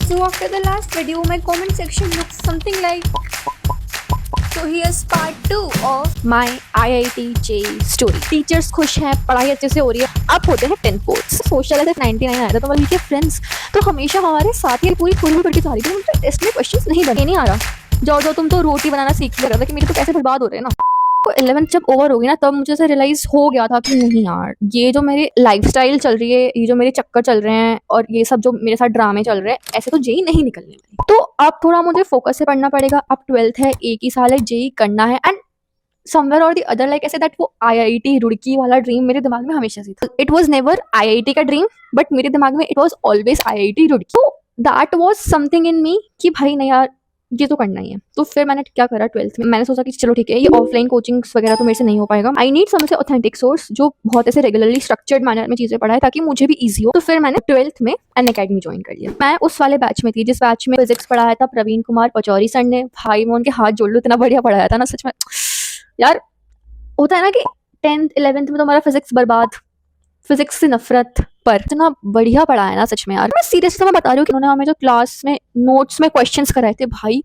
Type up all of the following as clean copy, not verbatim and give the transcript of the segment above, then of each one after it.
So after the last video, my comment section looks something like. So here's part 2 of my IIT JEE story. Teachers खुश हैं, पढ़ाई अच्छे से हो रही है. अब होते हैं 10 बोर्ड्स. सोशल ऐसे 99 आया था, तो मतलब के फ्रेंड्स तो हमेशा हमारे साथ ही पूरी पूरी पढ़ के जा रही थी. मुझे टेस्ट में क्वेश्चंस नहीं आ रहा. जाओ तुम तो रोटी बनाना सीख रहा था कि मेरे तो पैसे बर्बाद हो रहे हैं ना. तो 11th जब ओवर हो गई ना, तब मुझे ऐसे रियलाइज हो गया था कि नहीं यार, ये जो मेरी लाइफस्टाइल चल रही है, ये जो मेरे चक्कर चल रहे हैं और ये सब जो मेरे साथ ड्रामे चल रहे हैं, ऐसे तो जेई नहीं निकलने वाली. तो अब थोड़ा मुझे फोकस से पढ़ना पड़ेगा. अब 12th है, एक ही साल है, जेई करना है. एंड समवेयर और द अदर लाइक ऐसे दैट वो IIT रुड़की वाला ड्रीम मेरे दिमाग में हमेशा से था. इट वाज नेवर IIT का ड्रीम, बट मेरे दिमाग में it was always IIT Roorkee. तो दैट वाज समथिंग इन मी कि भाई नहीं यार, ये तो करना ही है. तो फिर मैंने क्या करा 12th में, मैंने सोचा कि चलो ठीक है, ये ऑफलाइन कोचिंग्स वगैरह तो मेरे से नहीं हो पाएगा. आई नीड सम से ऑथेंटिक सोर्स जो बहुत ऐसे रेगुलरली स्ट्रक्चर्ड मैनर में चीजें पढ़ाए ताकि मुझे भी इजी हो. तो फिर मैंने 12th में अन अकेडमी ज्वाइन कर लिया. मैं उस वाले बैच में थी जिस बैच में फिजिक्स पढ़ाया था प्रवीण कुमार पचौरी सर ने. भाई मैं उनके हाथ जोड़ लूं, इतना बढ़िया पढ़ाया था ना सच में यार. होता है ना कि 10th 11th में तो हमारा फिजिक्स बर्बाद, फिजिक्स से नफरत, पर इतना बढ़िया पढ़ा है ना सच में यार. मैं सीरियसली मैं बता रही हूँ कि उन्होंने हमें जो क्लास में नोट्स में क्वेश्चंस कराए थे, भाई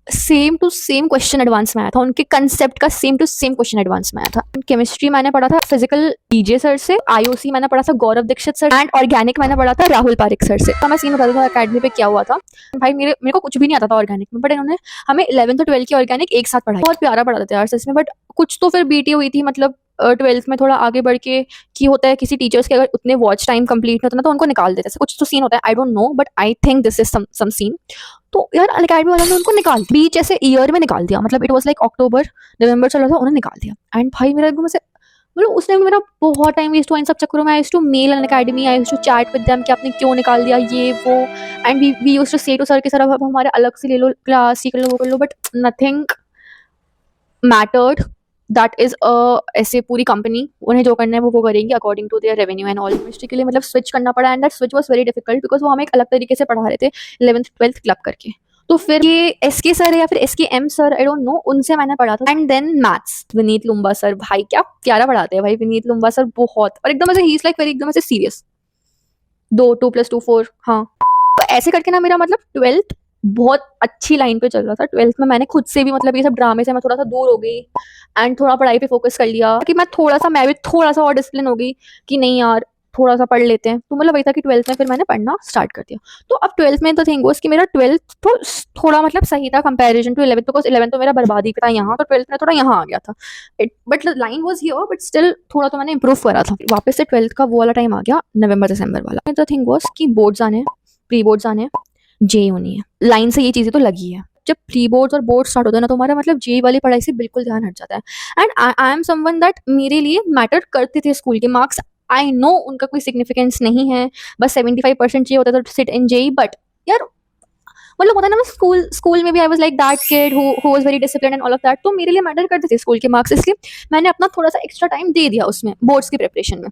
same to same question advance में आया था. उनके कंसेप्ट का same to same question advance में आया था. केमिस्ट्री मैंने पढ़ा था फिजिकल डीजे सर से, IOC मैंने पढ़ा था Gaurav Dikshit sir, and organic मैंने पढ़ा था राहुल पारिक सर से. तो मैं सीन बता दूं अकेडमी पे क्या हुआ था. भाई मेरे को कुछ भी नहीं आता था ऑर्गेनिक में, बट इन्होंने हमें 11th और 12th की ऑर्गेनिक एक साथ पढ़ाई. बहुत प्यारा पढ़ाते थे यार सच में. बट कुछ तो फिर बीटी हुई थी, मतलब 12th में थोड़ा आगे बढ़ के की होता है किसी टीचर्स के अगर उतने वॉच टाइम कंप्लीट होता है ना तो उनको निकाल देते हैं. कुछ तो सीन होता है, I don't know, but I think this is some scene. तो यार अकेडमी वालों ने उनको निकाल दिया, बीच ऐसे ईयर में निकाल दिया. मतलब इट वाज लाइक अक्टूबर नवंबर चल रहा था, उन्होंने निकाल दिया. एंड भाई मेरा एकदम से मतलब उस टाइम मेरा बहुत टाइम वेस्ट हुआ इन सब चक्करों में. I used to mail Unacademy, I used to chat with them कि आपने क्यों निकाल दिया ये वो. And we used to say to sir कि सर अब हमारे अलग से ले लो क्लास, ये कर लो वो कर लो. But nothing mattered. That is ऐसे पूरी कंपनी, उन्हें जो करना है वो करेंगे according to their revenue and all. Chemistry के लिए मतलब स्विच करना पड़ा. And that switch was very difficult because वो हमें एक अलग तरीके से पढ़ा रहे थे 11th 12th क्लब करके. तो फिर ये SK सर है या फिर SKM sir, I don't know, उनसे मैंने पढ़ा था. And then maths Vineet Lumba sir, भाई क्या प्यारा पढ़ाते हैं भाई विनीत लुम्बा सर, बहुत. और एकदम ऐसे ही इज लाइक वेरी एकदम ऐसे सीरियस. 2 + 2 4. हाँ, तो ऐसे करके ना मेरा मतलब 12th बहुत अच्छी लाइन पे चल रहा था. 12th में मैंने खुद से भी मतलब ये सब ड्रामे से मैं थोड़ा सा दूर हो गई एंड थोड़ा पढ़ाई पे फोकस कर लिया कि मैं भी थोड़ा सा और डिसिप्लिन हो गई कि नहीं यार थोड़ा सा पढ़ लेते हैं. तो मतलब वही था कि 12th में फिर मैंने पढ़ना स्टार्ट कर दिया. तो अब 12th में द थिंग वाज कि मेरा 12th तो थोड़ा मतलब सही था comparison to 11th, because 11th तो मेरा बर्बादी था यहाँ, तो 12th में थोड़ा यहाँ आ गया था. But line was here, but still थोड़ा तो मैंने इंप्रूव करा था. वापस से 12th का वो वाला टाइम आ गया, नवंबर दिसंबर वाला. द थिंग वाज कि बोर्ड्स आने, प्री बोर्ड्स आने, जेई होनी है. लाइन से ये चीजें तो लगी है. जब प्री बोर्ड्स और बोर्ड स्टार्ट होता है ना तो हमारा मतलब जेई वाली पढ़ाई से बिल्कुल ध्यान हट जाता है. And I am someone that मेरे लिए मैटर करते थे स्कूल के मार्क्स. आई नो उनका कोई सिग्निफिकेंस नहीं है, बस 75% चाहिए होता था to sit in JEE. But यार मतलब होता है ना, मैं स्कूल में भी I was like that kid who was very disciplined and all of that. तो मेरे लिए मैटर करते थे स्कूल के मार्क्स, इसलिए मैंने अपना थोड़ा सा एक्स्ट्रा टाइम दे दिया उसमें बोर्ड्स की प्रिपरेशन में.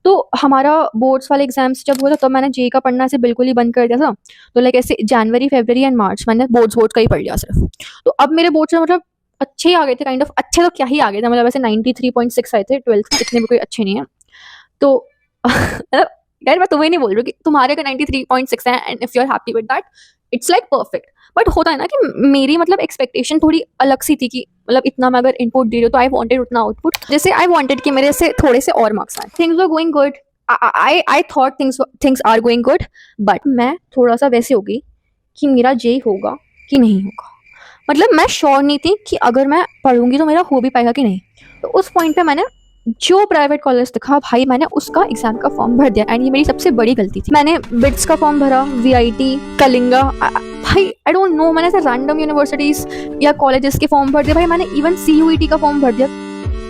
तो हमारा बोर्ड्स वाले एग्जाम्स जब हुआ था तब मैंने जेई का पढ़ना से बिल्कुल ही बंद कर दिया था. तो लाइक ऐसे जनवरी फरवरी एंड मार्च मैंने बोर्ड का ही पढ़ लिया सिर्फ. तो अब मेरे बोर्ड्स में मतलब अच्छे ही आ गए थे, काइंड ऑफ अच्छे तो क्या ही आ गए थे, मतलब वैसे 93.6 आए थे 12th में, इतने भी कोई अच्छे नहीं है. तो यार मैं तुम्हें नहीं बोल रही हूँ कि तुम्हारे का 93.6 है and if you are happy with that it's like perfect. But होता है ना कि मेरी मतलब एक्सपेक्टेशन थोड़ी अलग सी थी कि मतलब इतना मैं अगर इनपुट दे रही हूँ तो आई वांटेड उतना आउटपुट. जैसे आई वांटेड कि मेरे से थोड़े से और मार्क्स आए. Things were going good, I thought things are going good. But मैं थोड़ा सा वैसे हो गई कि मेरा जेई होगा कि नहीं होगा. मतलब मैं श्योर नहीं थी कि अगर मैं पढ़ूंगी तो मेरा हो भी पाएगा कि नहीं. तो उस पॉइंट पे मैंने जो प्राइवेट कॉलेज दिखा भाई मैंने उसका एग्जाम का फॉर्म भर दिया. एंड ये मेरी सबसे बड़ी गलती थी. मैंने बिट्स का फॉर्म भरा, VIT, कलिंगा, भाई आई डोंट नो, मैंने ऐसे रैंडम यूनिवर्सिटीज या कॉलेजेस के फॉर्म भर दिया. भाई मैंने इवन CUET का फॉर्म भर दिया.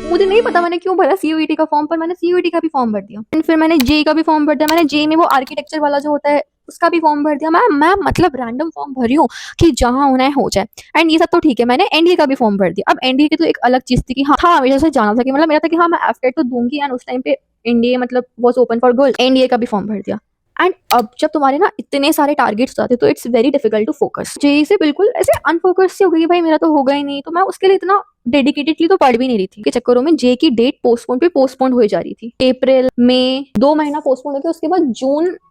मुझे नहीं पता मैंने क्यों भरा CUET का फॉर्म, पर मैंने CUET का भी फॉर्म भर दिया. एंड फिर मैंने जेई का भी फॉर्म भर दिया. मैंने जेई में वो आर्किटेक्चर वाला जो होता है उसका भी फॉर्म भर दिया. मैं मतलब रैंडम फॉर्म भरी हूँ कि जहाँ होना है हो जाए. एंड ये सब तो ठीक है, मैंने एनडीए का भी फॉर्म भर दिया. अब एनडीए की तो एक अलग चीज थी कि हाँ हमेशा से जाना था कि मतलब मेरा था कि हाँ मैं एफटेट तो दूंगी. एंड उस टाइम पे एनडीए मतलब was open for girls. NDA का भी फॉर्म भर दिया. एंड अब जब तुम्हारे ना इतने सारे टारगेट्स आते तो it's very difficult to focus. JEE से बिल्कुल ऐसे अनफोकस से हो गई, भाई मेरा तो होगा ही नहीं, तो मैं उसके लिए इतना डेडिकेटेडली तो पढ़ भी नहीं रही थी के चक्करों में जे की डेट पोस्टपोन पे पोस्टपोन हो जा रही थी। अप्रैल मई 2 महीना पोस्टपोन हो गया, उसके बाद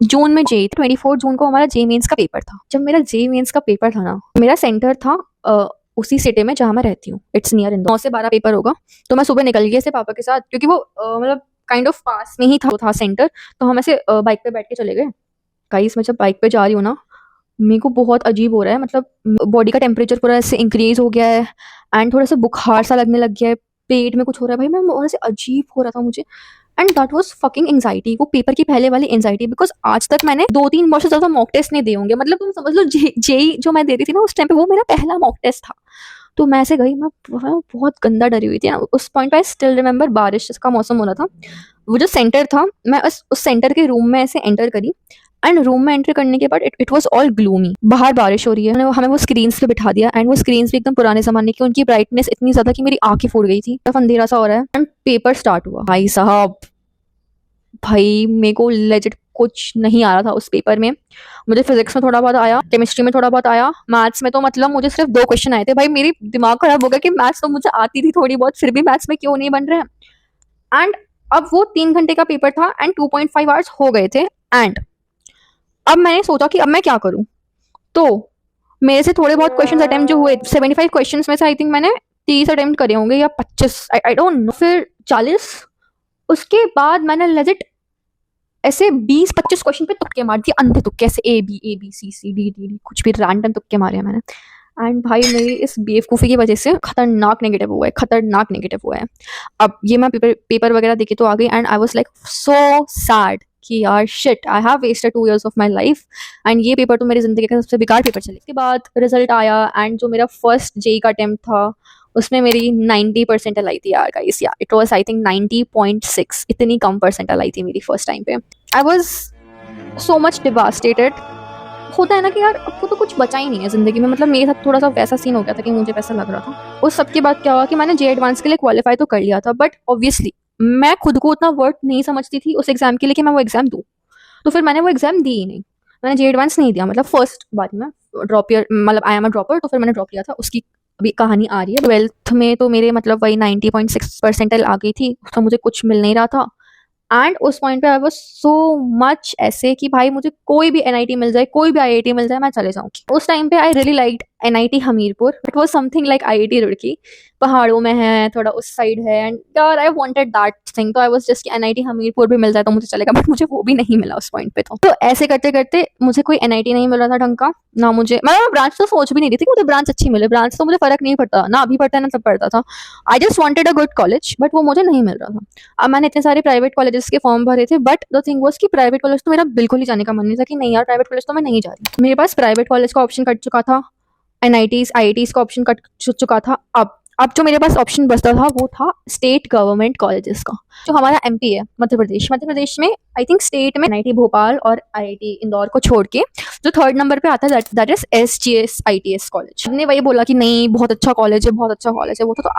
जून में जे 24 जून को हमारा जे मेंस का पेपर था। जब मेरा जे मेंस का पेपर था ना, मेरा सेंटर था उसी सिटी में जहाँ मैं रहती हूँ, इट्स नियर इंदौर। 9 से 12 पेपर होगा, तो मैं सुबह निकल गई ऐसे पापा के साथ, क्योंकि वो मतलब काइंड ऑफ पास में ही था सेंटर, तो हम ऐसे बाइक पे बैठ के चले गए। गाइस मैं जब बाइक पे जा रही हूँ ना, मेरे को बहुत अजीब हो रहा है, मतलब बॉडी का टेम्परेचर पूरा ऐसे इंक्रीज हो गया है एंड थोड़ा सा बुखार सा लगने लग गया है, पेट में कुछ हो रहा है भाई, मैं बहुत ऐसे अजीब हो रहा था मुझे। And that was fucking anxiety, वो पेपर की पहले वाली एंजाइटी, बिकॉज आज तक मैंने 2-3 वर्ष से ज्यादा मॉक टेस्ट नहीं दिए होंगे, मतलब तुम समझ लो जेई जो मैं दे रही थी ना उस टाइम पे, वो मेरा पहला मॉक टेस्ट था। तो मैं ऐसे गई, मैं बहुत गंदा डरी हुई थी ना उस पॉइंट पे। आई स्टिल रिमेंबर बारिश का मौसम हो रहा था, वो जो सेंटर था, मैं उस सेंटर के रूम में ऐसे एंटर करी एंड रूम में एंटर करने के बाद इट वाज ऑल ग्लूमी, बाहर बारिश हो रही है, हमें वो स्क्रीन्स पे बिठा दिया एंड वो स्क्रीन्स भी एकदम पुराने जमाने की, उनकी ब्राइटनेस इतनी ज्यादा कि मेरी आंखें फूट गई थी, तब अंधेरा सा हो रहा है एंड पेपर स्टार्ट हुआ। भाई साहब, भाई मेरे को लेजिट कुछ नहीं आ रहा था उस पेपर में। मुझे फिजिक्स में थोड़ा बहुत आया, केमिस्ट्री में थोड़ा बहुत आया, मैथ्स में तो मतलब मुझे सिर्फ 2 क्वेश्चन आए थे। भाई मेरी दिमाग खराब हो गया कि मैथ्स तो मुझे आती थी थोड़ी बहुत, फिर भी मैथ्स में क्यों नहीं बन रहे हैं। एंड अब वो 3 घंटे का पेपर था एंड 2.5 आवर्स हो गए थे एंड अब मैंने सोचा कि अब मैं क्या करूं। तो मेरे से थोड़े बहुत क्वेश्चन अटेम्प्ट जो हुए, 75 क्वेश्चन में से आई थिंक मैंने 30 अटेम्प्ट करे होंगे या 25, आई डोंट नो, फिर 40। उसके बाद मैंने लेजिट ऐसे 20-25 क्वेश्चन पे तुक्के मार दिए, अंधे तुक्के, ऐसे A B C D कुछ भी रैंडम तुक्के मारे हैं मैंने। एंड भाई मेरी इस बेवकूफ़ी की वजह से खतरनाक नेगेटिव हुआ है, खतरनाक नेगेटिव हुआ है। अब ये मैं पेपर वगैरह देखे तो आ गई and I was like so sad कि यार shit, I have wasted 2 years of my life and ये पेपर तो मेरी जिंदगी का सबसे बेकार पेपर चले। इसके बाद रिजल्ट आया एंड जो मेरा फर्स्ट जेई का अटेम्प्ट था उसमें मेरी 90 परसेंटाइल आई थी यार गाइस, या इट वाज आई थिंक 90.6, इतनी कम परसेंटाइल आई थी मेरी फर्स्ट टाइम पे। I was so much devastated. होता है ना कि यार आपको तो कुछ बचा ही नहीं है जिंदगी में, मतलब मेरे साथ थोड़ा सा वैसा सीन हो गया था कि मुझे वैसा लग रहा था। उस सब के बाद क्या हुआ कि मैंने जे एडवांस के लिए क्वालिफाई तो कर लिया था, बट ऑब्वियसली मैं खुद को उतना वर्थ नहीं समझती थी उस एग्जाम के लिए कि मैं वो एग्जाम दूँ, तो फिर मैंने वो एग्जाम दी ही नहीं। मैंने जे एडवांस नहीं दिया, मतलब फर्स्ट बार में ड्रॉप ईयर, मतलब आई एम अ ड्रॉपर, तो फिर मैंने ड्रॉप लिया था, उसकी अभी कहानी आ रही है। 12th में तो मेरे मतलब वही 90.6 परसेंटाइल आ गई थी, तो मुझे कुछ मिल नहीं रहा था एंड उस पॉइंट पे आई वाज सो मच ऐसे कि भाई मुझे कोई भी एनआईटी मिल जाए, कोई भी आईआईटी मिल जाए, मैं चले जाऊंगी। उस टाइम पे I really liked NIT Hamirpur, it was something like IIT Roorkee, पहाड़ों में है, थोड़ा उस साइड है एंड यार आई वांटेड दैट थिंग, तो I was just NIT Hamirpur भी मिल जाए तो मुझे चलेगा, बट मुझे वो भी नहीं मिला उस पॉइंट पे। तो ऐसे करते करते मुझे कोई एनआईटी नहीं मिल रहा था ढंग का, ना मुझे, मैं ब्रांच तो सोच भी नहीं रही थी कि मुझे ब्रांच अच्छी मिले, ब्रांच तो मुझे फर्क नहीं पड़ता, ना अभी पड़ता है ना तब पड़ता था। I just wanted a good college, but वो मुझे नहीं मिल रहा था। अब मैंने इतने सारे प्राइवेट कॉलेजेस के फॉर्म भरे थे, बट द थिंग वाज कि प्राइवेट कॉलेज तो मेरा बिल्कुल ही जाने का मन नहीं था, कि नहीं यार प्राइवेट कॉलेज तो मैं नहीं जा रही। मेरे पास प्राइवेट कॉलेज का ऑप्शन कट चुका था, एनआईटीज आईआईटीज का ऑप्शन कट चुका था। अब जो मेरे पास ऑप्शन बचता था वो था स्टेट गवर्नमेंट कॉलेजेस का, जो हमारा एमपी है, मध्य प्रदेश में आई थिंक स्टेट में एनआईटी भोपाल और आईआईटी इंदौर को छोड़ के जो 3rd नंबर पे आता है that is SGS ITS college. हमने वही बोला कि नहीं बहुत अच्छा कॉलेज है, बहुत अच्छा कॉलेज है वो, तो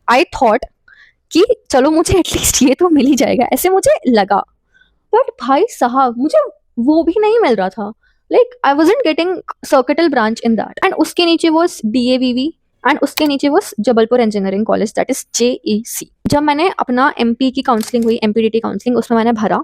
आई थॉट कि चलो मुझे एटलीस्ट ये तो मिल ही जाएगा, ऐसे मुझे लगा। बट भाई साहब मुझे वो भी नहीं मिल रहा था, like I wasn't getting circuital branch in that and उसके नीचे वाज डीएवीवी एंड उसके नीचे was Jabalpur engineering college that is JEC. जब मैंने अपना एमपी की काउंसलिंग हुई, एमपीडीटी काउंसलिंग, उसमें मैंने भरा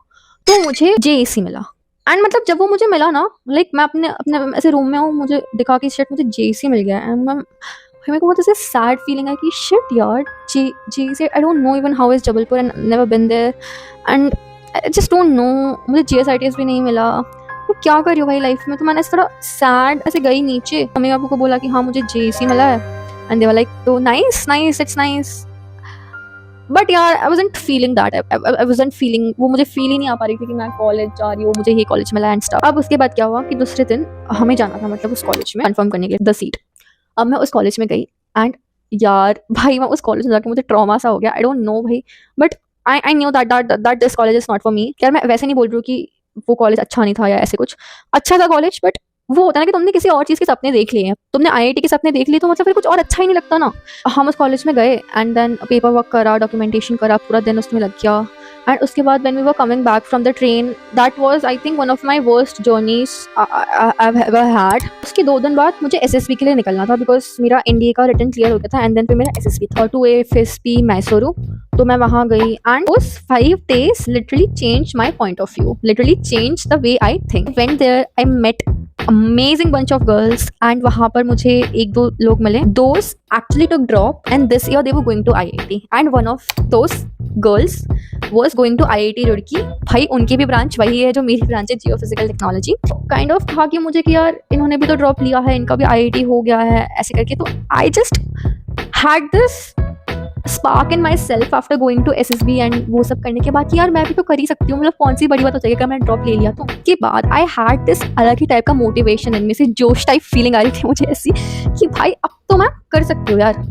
तो मुझे जेईसी मिला एंड मतलब जब वो मुझे मिला ना, लाइक मैं अपने अपने ऐसे रूम में हूँ, मुझे दिखा कि शिट मुझे जेईसी मिल गया एंड मेरे को बहुत ऐसे सैड फीलिंग है कि शिट यार JEC, I don't know even how is Jabalpur and never been there and I just don't know. मुझे जीएसआईटीएस भी नहीं मिला, तो क्या कर रही हो भाई लाइफ में। तो मैंने थोड़ा सैड ऐसे गई नीचे, मम्मी पापा को बोला कि हाँ मुझे जेईसी मिला है एंड दे वर लाइक तो nice nice it's nice, but यार I wasn't feeling that, I wasn't feeling, वो मुझे फील ही नहीं आ पा रही थी कि मैं कॉलेज जा रही हूँ, मुझे ये कॉलेज मिला एंड स्टफ। अब उसके बाद क्या हुआ कि दूसरे दिन हमें जाना था मतलब उस कॉलेज में कंफर्म करने के लिए द सीट। अब मैं उस कॉलेज में गई एंड यार भाई मैं उस कॉलेज में जाकर मुझे ट्रॉमा सा हो गया, आई डोंट नो भाई, but I knew that this college is not for me. यार मैं वैसे नहीं बोल रही हूँ कि वो कॉलेज अच्छा नहीं था या ऐसे कुछ, अच्छा था कॉलेज, बट वो होता है ना कि तुमने किसी और चीज़ के सपने देख लिए हैं, तुमने आईआईटी के सपने देख लिए तो मतलब फिर कुछ और अच्छा ही नहीं लगता ना। हम उस कॉलेज में गए एंड देन पेपर वर्क करा, डॉक्यूमेंटेशन करा, पूरा दिन उसमें लग गया एंड उसके बाद when we were coming back from the train, that was I think one of my worst journeys I have ever had. उसके 2 दिन बाद मुझे एसएसबी के लिए निकलना था बिकॉज मेरा एनडीए का रिटर्न क्लियर हो गया था एंड देन फिर मेरा एसएसबी था टू एफएसपी मैसूरू। तो मैं वहाँ गई एंड उस 5 days literally change my point of view, literally change the way I think. Went there I met amazing bunch of girls and वहाँ पर मुझे 1-2 लोग मिले। Those actually took drop and this year they were going to IIT and one of those girls was going to IIT Roorkee. भाई उनकी भी branch वही है जो मेरी ब्रांच है, जियो फिजिकल टेक्नोलॉजी। काइंड ऑफ था कि मुझे कि यार इन्होंने भी तो ड्रॉप लिया है, इनका भी IIT हो गया है ऐसे करके। तो I just had this spark in my self after going to SSB and वो सब करने के बाद कि यार मैं भी तो कर ही सकती हूँ, मतलब कौन सी बड़ी बात हो जाएगी अगर मैंने ड्रॉप ले लिया तो। उसके बाद आई हैड दिस अलग ही टाइप का मोटिवेशन, इनमें से जोश टाइप फीलिंग आ रही थी मुझे ऐसी कि भाई अब तो मैं कर सकती हूँ यार।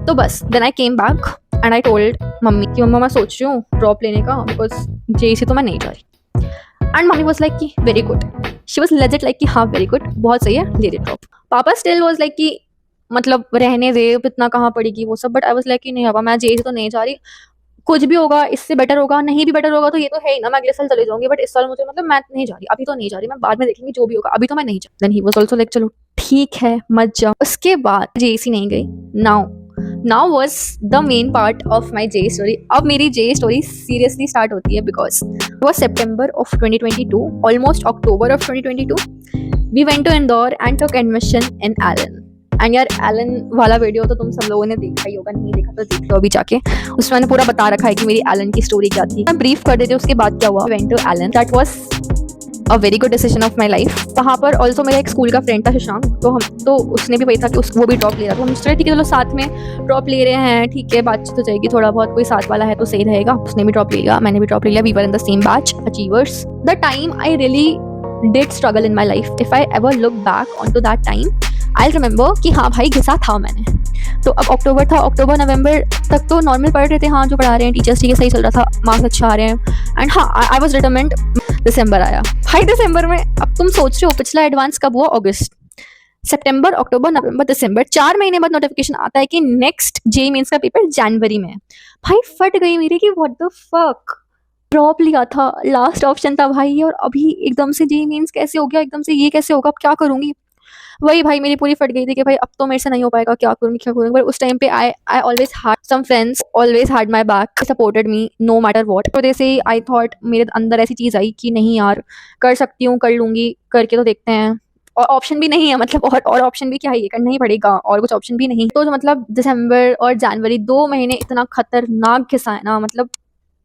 तो बस then I came back and I told mummy कि मम्मा मैं सोच रही हूँ ड्रॉप लेने का बिकॉज JEC तो मैं नहीं जा रही। एंड मम्मी वॉज लाइक कि very good, she was legit like कि हाँ वेरी गुड, बहुत सही है, ले दे ड्रॉप। पापा स्टिल वॉज लाइक कि मतलब रहने दे, इतना कहाँ पड़ेगी वो सब। बट आई वाज लाइक कि नहीं पापा मैं JEC तो नहीं जा रही, कुछ भी होगा इससे बेटर होगा, नहीं भी बेटर होगा तो ये तो है ही ना, मैं अगले साल चले जाऊंगी। बट इस साल मुझे मतलब मैं नहीं जा रही, अभी तो नहीं जा रही, मैं बाद में देखेंगे जो भी होगा, अभी तो मैं नहीं जा रही। Then he was also like चलो ठीक है मत जाओ। उसके बाद JEC नहीं गई। Now was the main part of my JEE story. अब मेरी JEE स्टोरी सीरियसली स्टार्ट होती है because it was September of 2022, almost October of 2022। We went to Indore and took admission in Allen. And यार एलन वाला वीडियो तो तुम सब लोगों ने देखा ही होगा, नहीं देखा तो देख लो अभी जाके, उसमें मैंने पूरा बता रखा है कि मेरी एलन की स्टोरी क्या थी। मैं ब्रीफ कर देती हूँ उसके बाद क्या हुआ। Went to Allen, that was a very good decision of my life. वहाँ पर ऑल्सो मेरा एक स्कूल का फ्रेंड था शशांक, तो उसने भी वही था कि वो भी ड्रॉप ले रहा था। हम सोचे ठीक है चलो साथ में ड्रॉप ले रहे हैं, ठीक है बातचीत हो जाएगी, थोड़ा बहुत कोई साथ वाला है तो सही रहेगा। उसने भी ड्रॉप ले लिया, मैंने भी ड्रॉप ले लिया। We were in the same batch, achievers. The time I really did struggle in my life. If I ever look back on to that time I remember कि हाँ भाई घिसा था मैंने। तो अब अक्टूबर था, अक्टूबर नवंबर तक तो नॉर्मल पढ़ रहे थे, हाँ जो पढ़ा रहे हैं टीचर्स ठीक है सही चल रहा था, मार्क्स अच्छा आ रहे हैं। एंड हाँ आई वॉज डिटरमिन्ड। दिसंबर आया भाई, दिसंबर में अब तुम सोच रहे हो पिछला एडवांस कब हुआ, अगस्त, सितंबर, अक्टूबर, नवंबर, दिसंबर, 4 महीने बाद नोटिफिकेशन आता है कि नेक्स्ट JEE मेंस का पेपर जनवरी में है। भाई फट गई मेरी कि व्हाट द फक, ड्रॉप लिया था, लास्ट ऑप्शन था भाई, और अभी एकदम से JEE मेंस कैसे हो गया, एकदम से ये कैसे होगा, अब क्या करूंगी। वही भाई मेरी पूरी फट गई थी कि भाई अब तो मेरे से नहीं हो पाएगा, क्या करूंगी। बट उस टाइम पे I always had some friends, always had my back, supported me no matter what. तो जैसे ही आई थॉट मेरे अंदर ऐसी चीज़ आई कि नहीं यार कर सकती हूँ, कर लूँगी, करके तो देखते हैं। और ऑप्शन भी नहीं है, मतलब और ऑप्शन भी क्या है, ये करना ही पड़ेगा, और कुछ ऑप्शन भी नहीं। तो मतलब दिसंबर और जनवरी 2 महीने इतना खतरनाक घिसा है ना, मतलब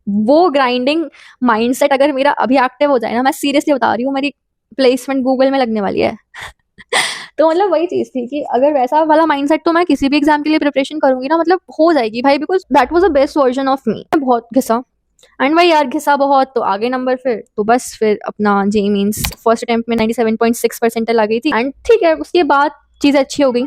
वो ग्राइंडिंग माइंडसेट अगर मेरा अभी एक्टिव हो जाए ना, मैं सीरियसली बता रही हूँ, मेरी प्लेसमेंट गूगल में लगने वाली है। तो मतलब वही चीज़ थी कि अगर वैसा वाला माइंडसेट तो मैं किसी भी एग्जाम के लिए प्रिपरेशन करूंगी ना, मतलब हो जाएगी भाई, because that was the best version of me. बहुत घिसा एंड भाई यार घिसा बहुत, तो आगे नंबर तो बस फिर अपना JEE मेंस फर्स्ट अटेम्प्ट में 97.6 परसेंटाइल आ गई थी। एंड ठीक है उसके बाद चीज़ें अच्छी हो गई।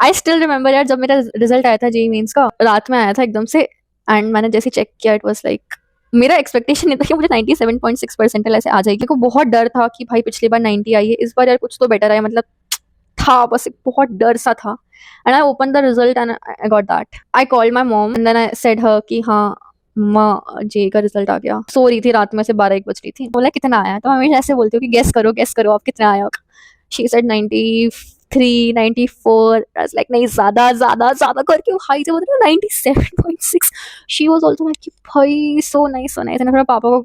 आई स्टिल रिमेंबर यार जब मेरा रिजल्ट आया था JEE मेंस का, रात में आया था एकदम से, एंड मैंने जैसे चेक किया इट वाज लाइक, मेरा एक्सपेक्टेशन नहीं था कि मुझे 97.6 परसेंटाइल ऐसे आ जाएगी। को बहुत डर था कि भाई पिछली बार 90 आई है, इस बार यार कुछ तो बेटर आया, मतलब था बस एक बहुत डर सा था। And I open the result and I got that. I called my mom and then I said her कि हाँ माँ JEE का रिजल्ट आ गया। सो रही थी रात में से 12-1 बज रही थी। बोला कितना आया, तो मैं हमेशा ऐसे बोलती हूँ कि गेस करो आप कितना आया। She said 93, 94। लाइक नहीं ज्यादा करके हाई से बोलते 97.6। शी वॉज ऑल्सो लाइक भाई सो नाइस। एंड फिर पापा को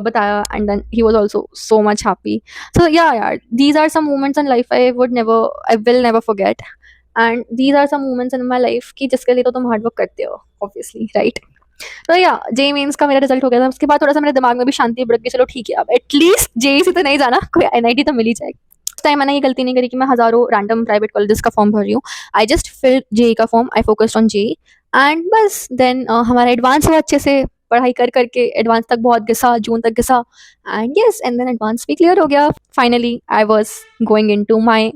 बताया and then he was also so much happy. So यार these are some moments in life I will never forget, and these are some moments in my life कि जिसके लिए तो तुम हार्ड वर्क करते हो ऑब्वियसली, राइट। तो या JEE मेंस का मेरा रिजल्ट हो गया था। उसके बाद थोड़ा सा मेरे दिमाग में भी शांति बढ़ गई, चलो ठीक है अब एटलीस्ट JEE से तो नहीं जाना, कोई NIT तो मिल ही जाएगी। उस टाइम मैंने ये गलती नहीं करी कि मैं हजारों रैंडम प्राइवेट कॉलेजेस का फॉर्म भर रही हूँ। आई जस्ट फिल्ड JEE का form, I focused on JEE and बस देन हमारा एडवांस हुआ अच्छे से, पढ़ाई करके एडवांस तक बहुत घिसा, जून तक घिसा, and yes and then advance भी क्लियर हो गया। Finally I was going into my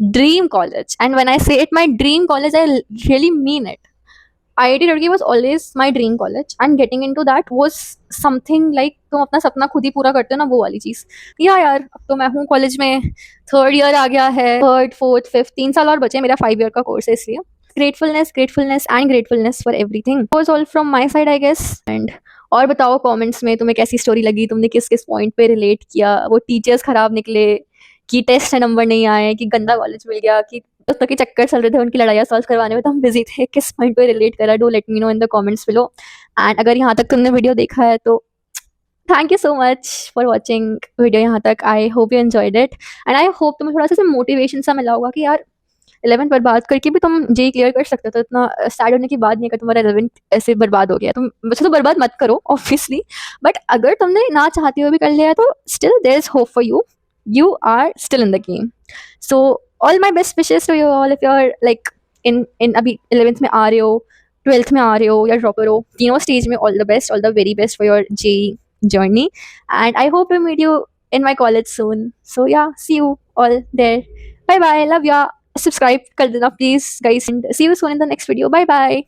dream college, and when I say it my dream college I really mean it. IIT Roorkee was always my dream college, and getting into that was something like तुम अपना सपना खुद ही पूरा करते हो ना, वो वाली चीज़। यार अब तो मैं हूँ कॉलेज में, 3rd ईयर आ गया है, 3rd, 4th, 5th 3 साल और बचे, मेरा 5 ईयर का कोर्स है इसलिए। Gratefulness and gratefulness for everything was all from my side I guess, and और बताओ कमेंट्स में तुम्हें कैसी स्टोरी लगी, तुमने किस किस पॉइंट पे रिलेट किया, वो टीचर्स खराब निकले कि टेस्ट में नंबर नहीं आए कि गंदा कॉलेज मिल गया कि दोस्तों के चक्कर चल रहे थे उनकी लड़ाइयाँ सॉल्व करवाने में तो हम बिजी थे, किस पॉइंट पे रिलेट करा, do let me know in the comments below. And अगर यहाँ तक तुमने वीडियो देखा है तो thank you so much for watching video यहाँ तक। I hope you enjoyed it and I hope तुम्हें थोड़ा सा मोटिवेशन सा मिला होगा कि यार 11th बर्बाद करके भी तुम जेई क्लियर कर सकते हो, तो इतना सैड होने की बात नहीं है कि तुम्हारा 11th ऐसे बर्बाद हो गया। तुम वैसे तो बर्बाद मत करो ऑब्वियसली, बट अगर तुमने ना चाहते हुए भी कर लिया तो still there is hope for you, you are still in the game. So all my best wishes to you all if you are like in अभी 11th में आ रहे हो, 12th में आ रहे हो या ड्रॉपर हो, तीनों स्टेज में all the best, all the very best for your JEE journey, and I hope to meet you in my college soon. So yeah, see you all there. Bye bye, love ya. Subscribe kar dena please guys, and see you soon in the next video. Bye bye.